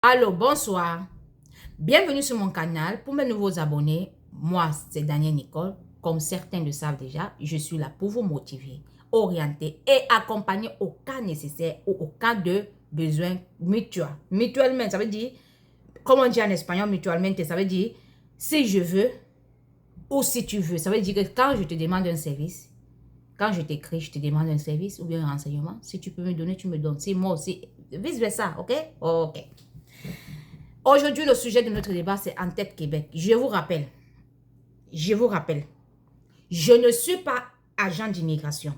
Allô, bonsoir. Bienvenue sur mon canal. Pour mes nouveaux abonnés, moi, c'est Daniel Nicole. Comme certains le savent déjà, je suis là pour vous motiver, orienter et accompagner au cas nécessaire ou au cas de besoin mutuel. Mutuellement, ça veut dire, comme on dit en espagnol, mutuellement, ça veut dire si je veux ou si tu veux. Ça veut dire que quand je te demande un service, quand je t'écris, je te demande un service ou bien un renseignement, si tu peux me donner, tu me donnes. Si moi aussi, vice versa, ok? Ok. Aujourd'hui, le sujet de notre débat, c'est En-Tête Québec. Je vous rappelle, je ne suis pas agent d'immigration.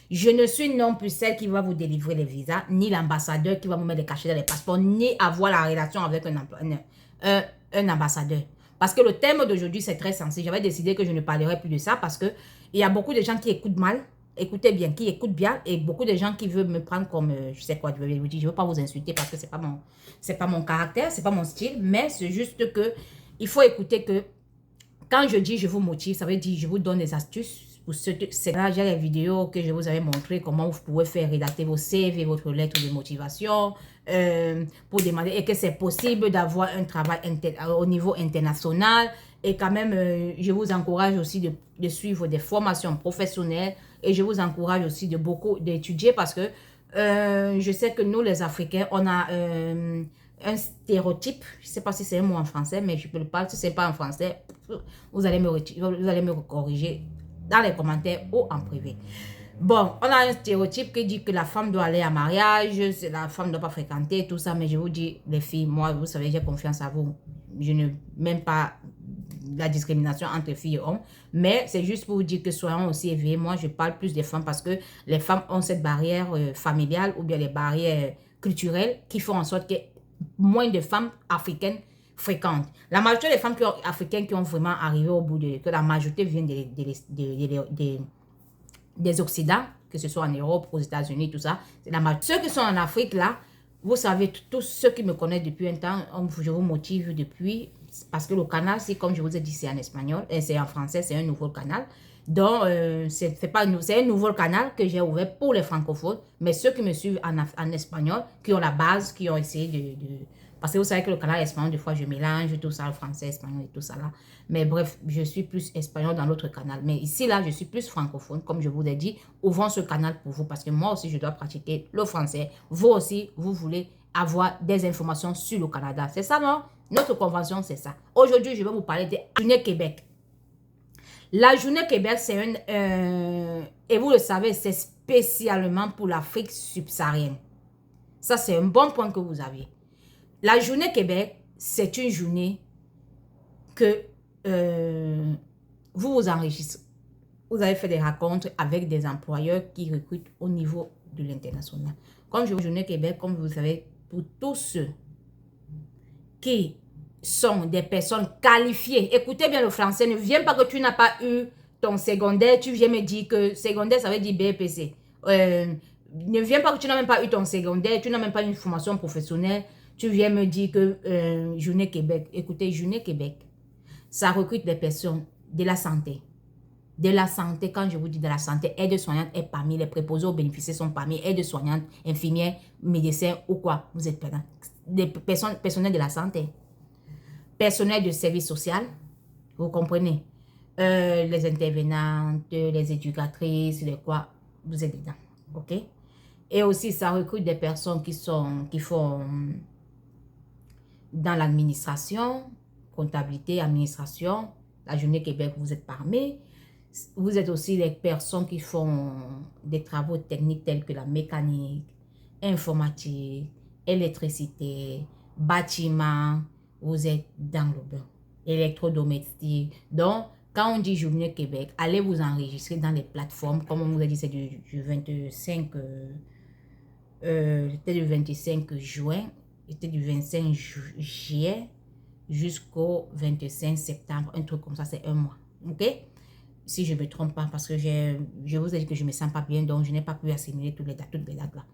Je ne suis non plus celle qui va vous délivrer les visas, ni l'ambassadeur qui va vous mettre des cachets dans les passeports, ni avoir la relation avec un ambassadeur. Parce que le thème d'aujourd'hui, c'est très sensible. J'avais décidé que je ne parlerai plus de ça parce qu'il y a beaucoup de gens qui écoutent mal, écoutez bien, qui écoutent bien, et beaucoup de gens qui veulent me prendre comme, je sais quoi, je vais vous dire, je ne veux pas vous insulter parce que ce n'est pas mon caractère, ce n'est pas mon style, mais c'est juste que il faut écouter que quand je dis je vous motive, ça veut dire je vous donne des astuces. C'est là, j'ai les vidéos que je vous avais montré comment vous pouvez faire rédacter vos CV, votre lettre de motivation, pour demander, et que c'est possible d'avoir un travail au niveau international. Et quand même, je vous encourage aussi de suivre des formations professionnelles et je vous encourage aussi de beaucoup d'étudier parce que je sais que nous, les Africains, on a un stéréotype. Je ne sais pas si c'est un mot en français, mais je peux le parler. Si ce n'est pas en français, vous allez me corriger dans les commentaires ou en privé. Bon, on a un stéréotype qui dit que la femme doit aller à mariage, la femme ne doit pas fréquenter, tout ça. Mais je vous dis, les filles, moi, vous savez, j'ai confiance à vous. Je ne même pas la discrimination entre filles et hommes. Mais c'est juste pour vous dire que soyons aussi éveillés. Moi, je parle plus des femmes parce que les femmes ont cette barrière familiale ou bien les barrières culturelles qui font en sorte que moins de femmes africaines fréquentes. La majorité des femmes africaines qui ont vraiment arrivé au bout de... que la majorité vient des Occidents, que ce soit en Europe, aux États-Unis, tout ça. Ceux qui sont en Afrique, là, vous savez, tous ceux qui me connaissent depuis un temps, je vous motive depuis, parce que le canal, c'est comme je vous ai dit, c'est en espagnol, et c'est en français, c'est un nouveau canal. Donc, c'est un nouveau canal que j'ai ouvert pour les francophones, mais ceux qui me suivent en espagnol, qui ont la base, qui ont essayé parce que vous savez que le canal espagnol, des fois, je mélange tout ça, le français, espagnol et tout ça là. Mais bref, je suis plus espagnol dans l'autre canal. Mais ici, là, je suis plus francophone, comme je vous l'ai dit. Ouvrons ce canal pour vous, parce que moi aussi, je dois pratiquer le français. Vous aussi, vous voulez avoir des informations sur le Canada. C'est ça, non? Notre convention, c'est ça. Aujourd'hui, je vais vous parler de la Journée Québec. La Journée Québec, c'est et vous le savez, c'est spécialement pour l'Afrique subsaharienne. Ça, c'est un bon point que vous avez. La Journée Québec, c'est une journée que vous vous enregistrez. Vous avez fait des rencontres avec des employeurs qui recrutent au niveau de l'international. Comme je vous Journée Québec, comme vous savez, pour tous ceux qui sont des personnes qualifiées. Écoutez bien le français, ne viens pas que tu n'as pas eu ton secondaire, tu viens me dire que secondaire, ça veut dire BPC. Ne viens pas que tu n'as même pas eu ton secondaire, tu n'as même pas une formation professionnelle, tu viens me dire que Journée Québec. Écoutez, Journée Québec, ça recrute des personnes de la santé. De la santé, quand je vous dis de la santé, aide-soignante est parmi les préposés aux bénéficiaires, sont parmi aide-soignantes, infirmières, médecins ou quoi. Vous êtes perdant. Des personnes, personnels de la santé, personnel de service social, vous comprenez, les intervenantes, les éducatrices, les quoi, vous êtes dedans, ok? Et aussi, ça recrute des personnes qui font dans l'administration, comptabilité, administration. La Journée Québec, vous êtes parmi. Vous êtes aussi les personnes qui font des travaux techniques tels que la mécanique, informatique, électricité, bâtiment. Vous êtes dans le bain. Électrodomestique. Donc, quand on dit Journée Québec, allez vous enregistrer dans les plateformes. Comme on vous a dit, c'est du 25, c'était du 25 juin, c'était du 25 juillet jusqu'au 25 septembre. Un truc comme ça, c'est un mois. Ok? Si je ne me trompe pas, parce que je vous ai dit que je ne me sens pas bien, donc je n'ai pas pu assimiler toutes les dates là.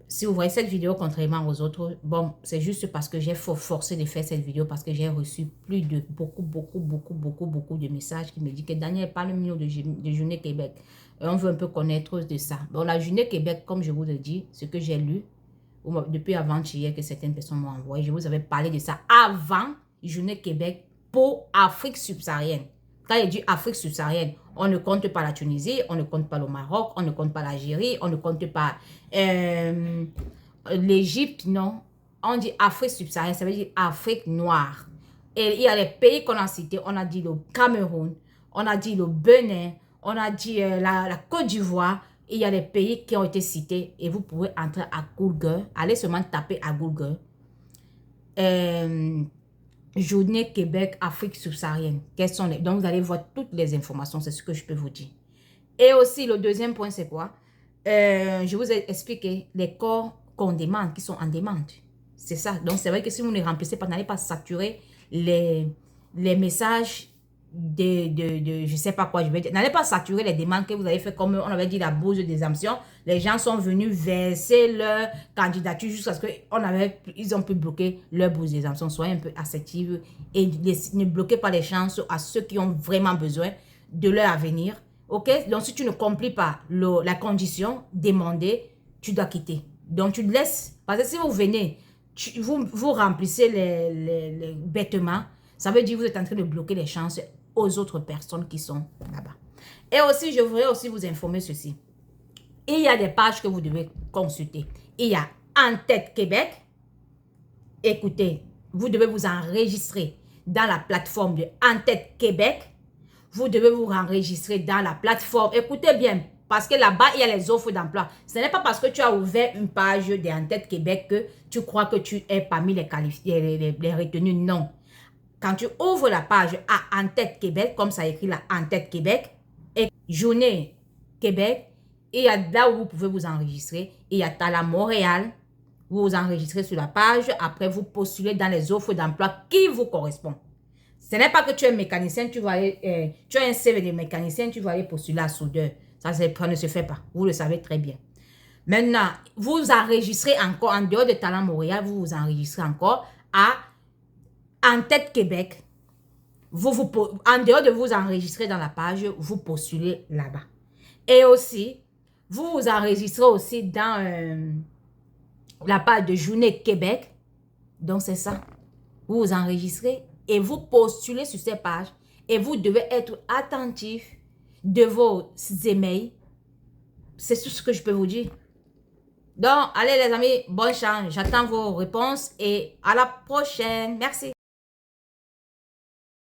Si vous voyez cette vidéo, contrairement aux autres, bon, c'est juste parce que j'ai forcé de faire cette vidéo, parce que j'ai reçu beaucoup de messages qui me disent que Daniel, parle-nous de Journée Québec. Et on veut un peu connaître de ça. Bon, la Journée Québec, comme je vous le dis, ce que j'ai lu, depuis avant-hier que certaines personnes m'ont envoyé. Je vous avais parlé de ça avant Journée Québec pour Afrique subsaharienne. Quand il dit Afrique subsaharienne, on ne compte pas la Tunisie, on ne compte pas le Maroc, on ne compte pas l'Algérie, on ne compte pas l'Égypte, non. On dit Afrique subsaharienne, ça veut dire Afrique noire. Et il y a les pays qu'on a cités, on a dit le Cameroun, on a dit le Bénin, on a dit la Côte d'Ivoire. Il y a des pays qui ont été cités et vous pouvez entrer à Google, allez seulement taper à Google. Journée Québec, Afrique subsaharienne. Quels sont les... Donc, vous allez voir toutes les informations, c'est ce que je peux vous dire. Et aussi, le deuxième point, c'est quoi? Je vous ai expliqué les corps qu'on demande, qui sont en demande. C'est ça. Donc, c'est vrai que si vous ne remplissez pas, n'allez pas saturer les messages je ne sais pas quoi je vais dire. N'allez pas saturer les demandes que vous avez fait, comme on avait dit, la bourse des exemptions. Les gens sont venus verser leur candidature jusqu'à ce qu'ils ont pu bloquer leur bourse des exemptions. Soyez un peu assertifs et ne bloquez pas les chances à ceux qui ont vraiment besoin de leur avenir. Ok? Donc, si tu ne complis pas la condition demandée, tu dois quitter. Donc, tu te laisses. Parce que si vous venez, vous remplissez les bêtements, ça veut dire que vous êtes en train de bloquer les chances aux autres personnes qui sont là-bas. Et aussi, je voudrais aussi vous informer ceci. Il y a des pages que vous devez consulter. Il y a En Tête Québec. Écoutez, vous devez vous enregistrer dans la plateforme de En Tête Québec. Vous devez vous enregistrer dans la plateforme. Écoutez bien, parce que là-bas, il y a les offres d'emploi. Ce n'est pas parce que tu as ouvert une page de En Tête Québec que tu crois que tu es parmi les retenus. Non. Quand tu ouvres la page à En Tête Québec, comme ça écrit là, En Tête Québec, et Journée Québec, il y a là où vous pouvez vous enregistrer. Il y a Talent Montréal. Vous vous enregistrez sur la page. Après, vous postulez dans les offres d'emploi qui vous correspondent. Ce n'est pas que tu es mécanicien, tu as un CV de mécanicien, tu vas aller postuler à soudeur. Ça ne se fait pas. Vous le savez très bien. Maintenant, vous enregistrez encore, en dehors de Talent Montréal, vous vous enregistrez encore à En Tête Québec. En dehors de vous enregistrer dans la page, vous postulez là-bas. Et aussi, vous vous enregistrez aussi dans la page de Journée Québec. Donc, c'est ça. Vous vous enregistrez et vous postulez sur ces pages. Et vous devez être attentif de vos emails. C'est tout ce que je peux vous dire. Donc, allez les amis, bonne chance. J'attends vos réponses et à la prochaine. Merci.